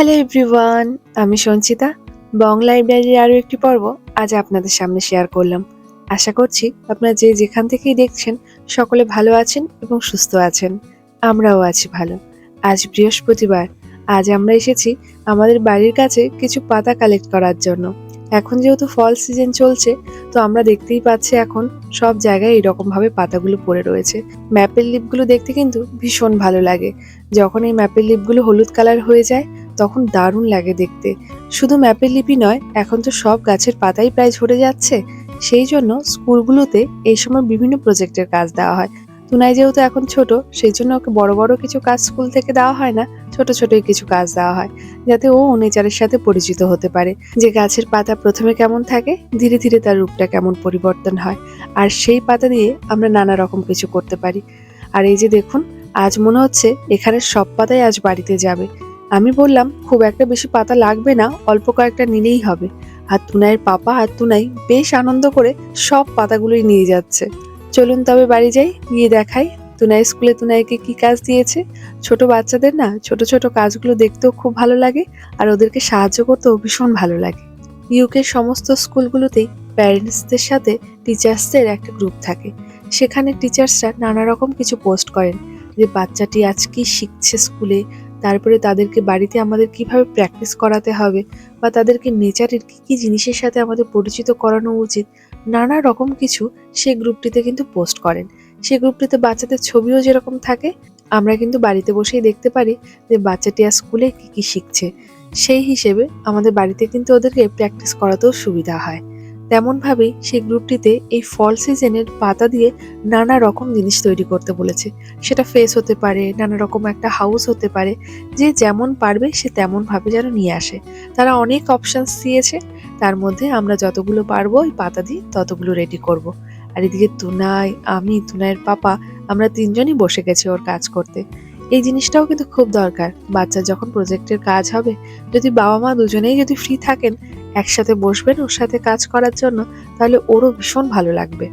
Hello everyone, আমি সঞ্চিতা। বং লাইব্রেরির আরও একটি পর্ব আজ আপনাদের সামনে শেয়ার করলাম। আশা করছি আপনারা যে যেখান থেকেই দেখছেন সকলে ভালো আছেন এবং সুস্থ আছেন। আমরাও আছি ভালো। আজ বৃহস্পতিবার। আজ আমরা এসেছি আমাদের বাড়ির কাছে কিছু পাতা কালেক্ট করার জন্য। এখন যেহেতু ফল সিজন চলছে, তো আমরা দেখতেই পাচ্ছি এখন সব জায়গায় এরকমভাবে পাতাগুলো পড়ে রয়েছে। ম্যাপেল লিফগুলো দেখতে কিন্তু ভীষণ ভালো লাগে। যখন এই ম্যাপেল লিফগুলো হলুদ কালার হয়ে যায় তখন দারুণ লাগে দেখতে। শুধু ম্যাপেল লিপি নয়, এখন তো সব গাছের পাতাই প্রায় ঝরে যাচ্ছে। সেই জন্য স্কুলগুলোতে এই সময় বিভিন্ন প্রজেক্টের কাজ দেওয়া হয়। তুনাই যেহেতু এখন ছোট, সেই জন্য ওকে বড় বড় কিছু কাজ স্কুল থেকে দেওয়া হয় না, ছোট ছোটই কিছু কাজ দেওয়া হয়, যাতে ও নেচারের সাথে পরিচিত হতে পারে। যে গাছের পাতা প্রথমে কেমন থাকে, ধীরে ধীরে তার রূপটা কেমন পরিবর্তন হয়, আর সেই পাতা দিয়ে আমরা নানা রকম কিছু করতে পারি। আর এই যে দেখুন, আজ মনে হচ্ছে এখানের সব পাতাই আজ বাড়িতে যাবে। আমি বললাম খুব একটা বেশি পাতা লাগবে না, অল্প কয়েকটা নিলেই হবে। আর তুনাইয়ের পাপা আর তুনাই বেশ আনন্দ করে সব পাতাগুলোই নিয়ে যাচ্ছে। চলুন তবে বাড়ি যাই, গিয়ে দেখাই তুনাই স্কুলে তুনাইকে কি কাজ দিয়েছে। ছোট বাচ্চাদের না ছোট ছোট কাজগুলো দেখতেও খুব ভালো লাগে, আর ওদেরকে সাহায্য করতেও ভীষণ ভালো লাগে। ইউকের সমস্ত স্কুলগুলোতেই প্যারেন্টসদের সাথে টিচার্সদের একটা গ্রুপ থাকে। সেখানে টিচার্সরা নানা রকম কিছু পোস্ট করেন, যে বাচ্চাটি আজ কি শিখছে স্কুলে, তারপরে তাদেরকে বাড়িতে আমাদের কিভাবে প্র্যাকটিস করাতে হবে, বা তাদেরকে নেচারের কি কি জিনিসের সাথে আমাদের পরিচিত করানো উচিত, নানা রকম কিছু সেই গ্রুপটিতে কিন্তু পোস্ট করেন। সেই গ্রুপটিতে বাচ্চাদের ছবিও যেরকম থাকে, আমরা কিন্তু বাড়িতে বসেই দেখতে পারি যে বাচ্চাটি আর স্কুলে কি কি শিখছে। সেই হিসেবে আমাদের বাড়িতে কিন্তু ওদেরকে প্র্যাকটিস করাতেও সুবিধা হয়। তেমনভাবেই সেই গ্রুপটিতে এই ফল সিজনের পাতা দিয়ে নানা রকম জিনিস তৈরি করতে বলেছে। সেটা ফেস হতে পারে, নানা রকম একটা হাউস হতে পারে, যে যেমন পারবে সে তেমন ভাবে যেন নিয়ে আসে। তারা অনেক অপশনস দিয়েছে, তার মধ্যে আমরা যতগুলো পারবো ওই পাতা দিয়ে ততগুলো রেডি করব। আর এদিকে তুনাই, আমি, তুনাইয়ের পাপা, আমরা তিনজনই বসে গেছি ওর কাজ করতে। এই জিনিসটাও কিন্তু খুব দরকার। বাচ্চার যখন প্রজেক্টের কাজ হবে, যদি বাবা মা দুজনেই যদি ফ্রি থাকেন, একসাথে বসবেন ওর সাথে কাজ করার জন্য, তাহলে ওরও ভীষণ ভালো লাগবে।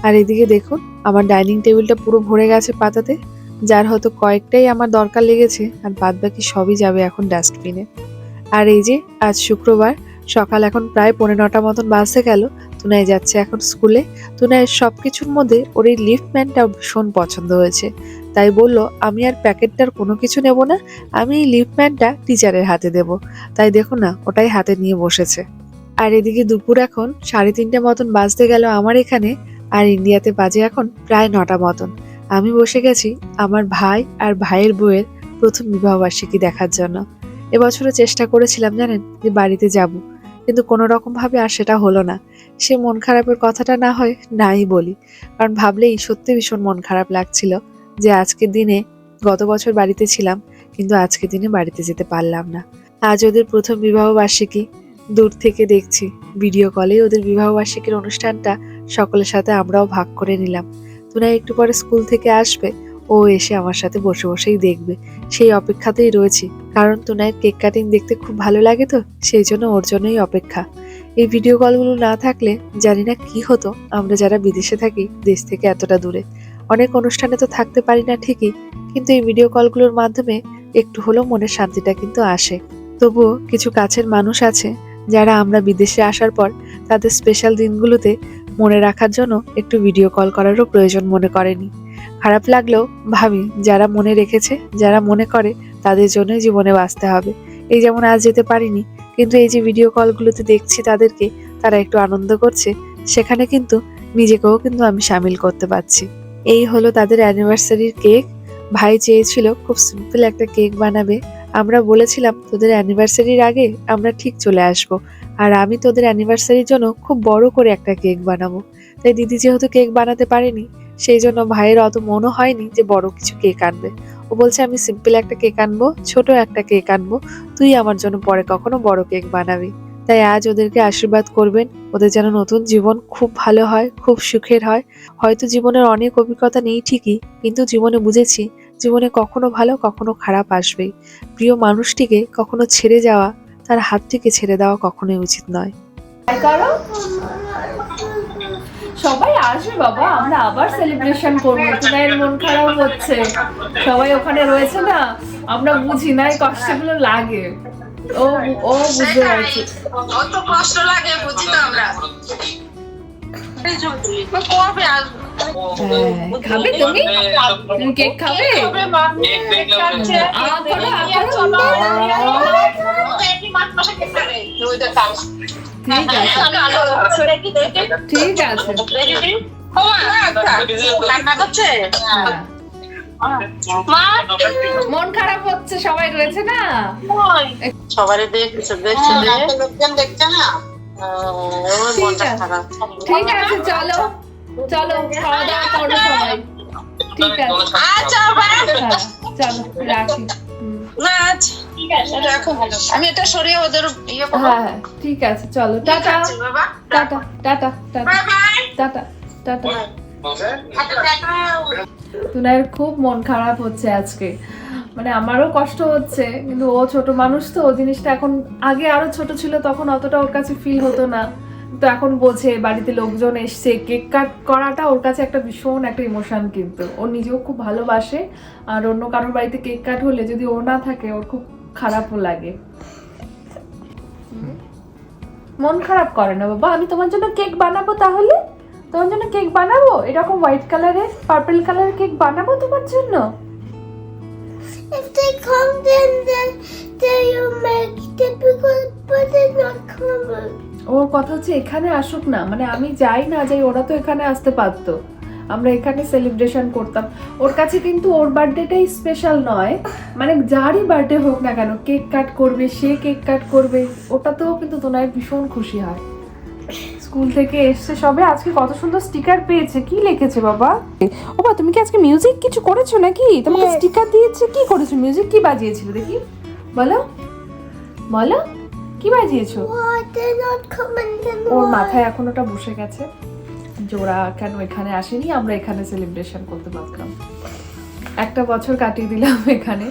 আর এদিকে দেখুন, আমার ডাইনিং টেবিলটা পুরো ভরে গেছে পাতাতে, যার হয়তো কয়েকটাই আমার দরকার লেগেছে, আর বাদ বাকি সবই যাবে এখন ডাস্টবিনে। আর এই যে আজ শুক্রবার, সকাল এখন প্রায় 9:45 মতন বাজতে গেল। তুনাই যাচ্ছে এখন স্কুলে। তুনাইয়ের সবকিছুর মধ্যে ওর এই লিফট ম্যানটাও ভীষণ পছন্দ হয়েছে, তাই বললো আমি আর প্যাকেটটার কোনো কিছু নেব না, আমি এই লিফট ম্যানটা টিচারের হাতে দেব। তাই দেখো না, ওটাই হাতে নিয়ে বসেছে। আর এদিকে দুপুর এখন 3:30 মতন বাজতে গেল আমার এখানে, আর ইন্ডিয়াতে বাজে এখন প্রায় 9টা মতন। আমি বসে গেছি আমার ভাই আর ভাইয়ের বউয়ের প্রথম বিবাহবার্ষিকী দেখার জন্য। এবছরও চেষ্টা করেছিলাম জানেন, যে বাড়িতে যাব, কিন্তু কোনো রকম ভাবে আর সেটা হলো না। সে মন খারাপের কথাটা না হয় নাই বলি, কারণ ভাবলেই সত্যি ভীষণ মন খারাপ লাগছিল যে আজকের দিনে, গত বছর বাড়িতে ছিলাম কিন্তু আজকের দিনে বাড়িতে যেতে পারলাম না। আজ ওদের প্রথম বিবাহবার্ষিকী, দূর থেকে দেখছি, ভিডিও কলে ওদের বিবাহবার্ষিকীর অনুষ্ঠানটা সকলের সাথে আমরাও ভাগ করে নিলাম। তুনাই একটু পরে স্কুল থেকে আসবে, ও এসে আমার সাথে বসে বসেই দেখবে, সেই অপেক্ষাতেই রয়েছি। কারণ তুনাইয়ের কেক কাটিং দেখতে খুব ভালো লাগে, তো সেই জন্য ওর জন্যই অপেক্ষা। এই ভিডিও কলগুলো না থাকলে জানি না কি হতো আমরা যারা বিদেশে থাকি, দেশ থেকে এতটা দূরে। অনেক অনুষ্ঠানে তো থাকতে পারি না ঠিকই, কিন্তু এই ভিডিও কলগুলোর মাধ্যমে একটু হলেও মনের শান্তিটা কিন্তু আসে। তবুও কিছু কাছের মানুষ আছে যারা আমরা বিদেশে আসার পর তাদের স্পেশাল দিনগুলোতে মনে রাখার জন্য একটু ভিডিও কল করারও প্রয়োজন মনে করেনি। খারাপ লাগলেও ভাবি, যারা মনে রেখেছে, যারা মনে করে, তাদের জন্যই জীবনে বাঁচতে হবে। এই যেমন আজ যেতে পারিনি, কিন্তু এই যে ভিডিও কলগুলোতে দেখছি তাদেরকে, তারা একটু আনন্দ করছে, সেখানে কিন্তু নিজেকেও কিন্তু আমি সামিল করতে পারছি। এই হলো তাদের অ্যানিভার্সারির কেক। ভাই চেয়েছিল খুব সিম্পল একটা কেক বানাবে। আমরা বলেছিলাম তোদের অ্যানিভার্সারির আগে আমরা ঠিক চলে আসব, আর আমি তোদের অ্যানিভার্সারির জন্য খুব বড় করে একটা কেক বানাবো। তাই দিদি যেহেতু কেক বানাতে পারেনি, সেই জন্য ভাইয়ের অত মনও হয়নি যে বড় কিছু কেক আনবে। ও বলছে আমি সিম্পল একটা কেক আনবো, ছোট একটা কেক আনবো, তুই আমার জন্য পরে কখনো বড় কেক বানাবি। তাই আজ ওদেরকে আশীর্বাদ করবেন, ওদের যেন নতুন জীবন খুব ভালো হয়, খুব সুখের হয়। হয়তো জীবনের অনেক অভিজ্ঞতা নেই ঠিকই, কিন্তু জীবনে বুঝেছি জীবনে কখনো ভালো কখনো খারাপ আসবেই। প্রিয় মানুষটিকে কখনো ছেড়ে যাওয়া, তার হাত থেকে ছেড়ে দেওয়া কখনোই উচিত নয়। সবাই আসবে বাবা, আমরা আবার সেলিব্রেশন করবো। তুনাইয়ের মন খারাপ হচ্ছে, সবাই ওখানে রয়েছে না, আমরা বুঝি না এই কষ্টগুলো লাগে। ও ও বুঝতে পারছে। অত কষ্ট লাগে বুঝি তো আমরা। কবে আসবে? খাবে তুমি? তুমি কেক খাবে? ঠিক আছে। মন খারাপ হচ্ছে, সবাই রয়েছে না, সবারই দেখছে দেখছে না। ঠিক আছে, চলো চলো খাওয়া দাওয়া করো সবাই। ঠিক আছে, আচ্ছা চলো রাখি। আমি এটা সরিয়ে ওদের ইয়ে করবো। হ্যাঁ ঠিক আছে, চলো টাটা টাটা টাটা টাটা টাটা টাটা। তুনার খুব মন খারাপ হচ্ছে আজকে, মানে আমারও কষ্ট হচ্ছে, কিন্তু ও ছোট মানুষ তো, ও জিনিসটা এখন, আগে আরো ছোট ছিল তখন অতটা ওর কাছে ফিল হতো না, তো এখন বোঝে বাড়িতে লোকজন এসছে, কেক কাট করাটা ওর কাছে একটা ভীষণ একটা ইমোশন, কিন্তু ও নিজেও খুব ভালোবাসে, আর অন্য কারোর বাড়িতে কেক কাট হলে যদি ও না থাকে ওর খুব খারাপও লাগে। মন খারাপ করে না বাবা, আমি তোমার জন্য কেক বানাবো, তাহলে তোমার জন্য কেক বানাবো, এরকম হোয়াইট কালারের পার্পল কালারের কেক বানাবো তোমার জন্য। If they come, then you make typical, but they're not coming. ওর কথা হচ্ছে এখানে আসুক না, মানে আমি যাই না যাই, ওরা তো এখানে আসতে পারতো, আমরা এখানে সেলিব্রেশন করতাম। ওর কাছে কিন্তু ওর বার্থডেটাই স্পেশাল নয়, মানে যারই বার্থডে হোক না কেন কেক কাট করবে, সে কেক কাট করবে, ওটাতেও কিন্তু তোনার ভীষণ খুশি হয়। স্কুল থেকে এসছে সবে, আজকে কত সুন্দর স্টিকার পেয়েছে, কি লিখেছে বাবা? ও বাবা, তুমি কি আজকে মিউজিক কিছু করেছো নাকি? তোমাকে স্টিকার দিয়েছে, কি করেছো? মিউজিক কি বাজিয়েছিল দেখি, বলো বলো, কি বাজিয়েছো? Why they're not coming? Then or why? মাথায় এখন ওটা বসে গেছে যে ওরা কেন এখানে আসেনি, আমরা এখানে সেলিব্রেশন করতে পারতাম। একটা বছর কাটিয়ে দিলাম এখানে।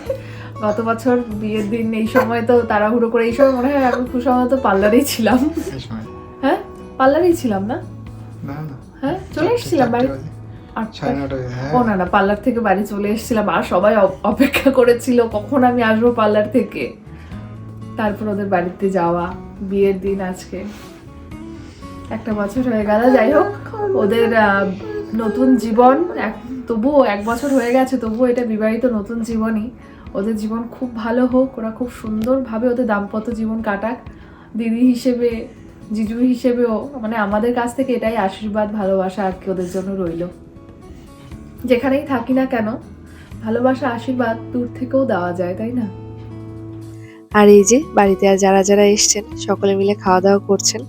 গত বছর বিয়ের দিন এই সময় তো তাড়াহুড়ো করে, এই সময় মনে হয় আমি খুব সময় তো পার্লারেই ছিলাম। হ্যাঁ পার্লারেই ছিলাম না? হ্যাঁ চলে এসেছিলাম বাড়ি। ও না না, পার্লার থেকে বাড়ি চলে এসেছিলাম, আর সবাই অপেক্ষা করেছিল কখন আমি আসবো পার্লার থেকে, তারপর ওদের বাড়িতে যাওয়া, বিয়ের দিন আজকে। একটা বছর হয়ে গেল, যাই হোক ওদের নতুন জীবন, তবুও 1 বছর হয়ে গেছে, তবুও এটা বিবাহিত নতুন জীবনই। ওদের জীবন খুব ভালো হোক, ওরা খুব সুন্দরভাবে ওদের দাম্পত্য জীবন কাটাক। দিদি হিসেবে, জিজু হিসেবেও, মানে আমাদের কাছ থেকে এটাই আশীর্বাদ, ভালোবাসা আর কি ওদের জন্য রইল। যেখানেই থাকি না কেন, ভালোবাসা আশীর্বাদ দূর থেকেও দেওয়া যায়, তাই না? আর এই যে বাড়িতে আর যারা যারা এসছেন সকলে মিলে খাওয়া দাওয়া করছেন,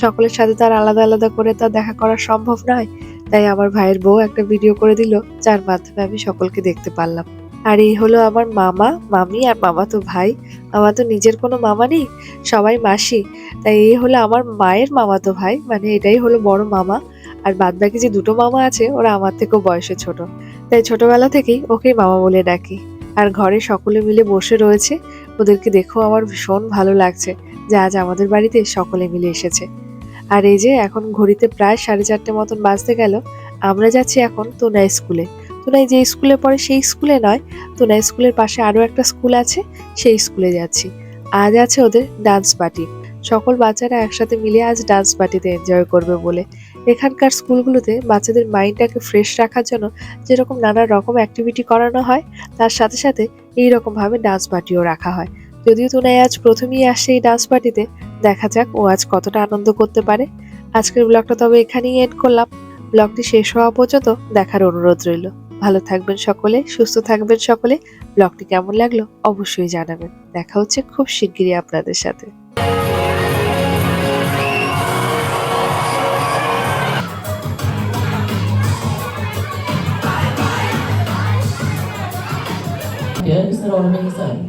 সকলের সাথে তো আর আলাদা আলাদা করে তো আর দেখা করা সম্ভব নয়, তাই আমার ভাইয়ের বউ একটা ভিডিও করে দিল, যার মাধ্যমে আমি সকলকে দেখতে পারলাম। আর এই হলো আমার মামা, মামি আর মামাতো ভাই। আমার তো নিজের কোনো মামা নেই, সবাই মাসি, তাই এই হলো আমার মায়ের মামাতো ভাই, মানে এটাই হলো বড় মামা। আর বাদ বাকি যে 2টো মামা আছে ওরা আমার থেকেও বয়সে ছোট, তাই ছোটবেলা থেকেই ওকে মামা বলে ডাকি। আর ঘরে সকলে মিলে বসে রয়েছে, ওদেরকে দেখেও আমার ভীষণ ভালো লাগছে যে আজ আমাদের বাড়িতে সকলে মিলে এসেছে। আর এই যে এখন ঘড়িতে প্রায় 4:30 মতন বাজতে গেল, আমরা যাচ্ছি এখন তোনা স্কুলে। তোনাই যে স্কুলে পড়ে সেই স্কুলে নয়, তোনা স্কুলের পাশে আরো একটা স্কুল আছে, সেই স্কুলে যাচ্ছি। আজ আছে ওদের ডান্স পার্টি, সকল বাচ্চারা একসাথে মিলে আজ ডান্স পার্টিতে এনজয় করবে বলে। এখানকার স্কুলগুলোতে বাচ্চাদের মাইন্ডটাকে ফ্রেশ রাখার জন্য যেরকম নানা রকম অ্যাক্টিভিটি করানো হয়, তার সাথে সাথে এইরকম ভাবে ডান্স পার্টিও রাখা হয়। যদিও তোনাই আজ প্রথমেই আসছে এই ডান্স পার্টিতে, দেখা যাক ও আজ কতটা আনন্দ করতে পারে। আজকের ব্লগটা তবে এখানেই এন্ড করলাম। ব্লগটি শেষ হওয়া পর্যন্ত দেখার অনুরোধ রইল। ভালো থাকবেন সকলে, সুস্থ থাকবেন সকলে। ব্লগটি কেমন লাগলো অবশ্যই জানাবেন। দেখা হচ্ছে খুব শিগগিরই আপনাদের সাথে। Yeah, is that all the inside?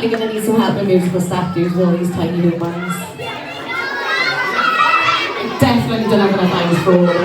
definitely going to need some help in musical statues with all these tiny little ones. Definitely don't have enough hands for all of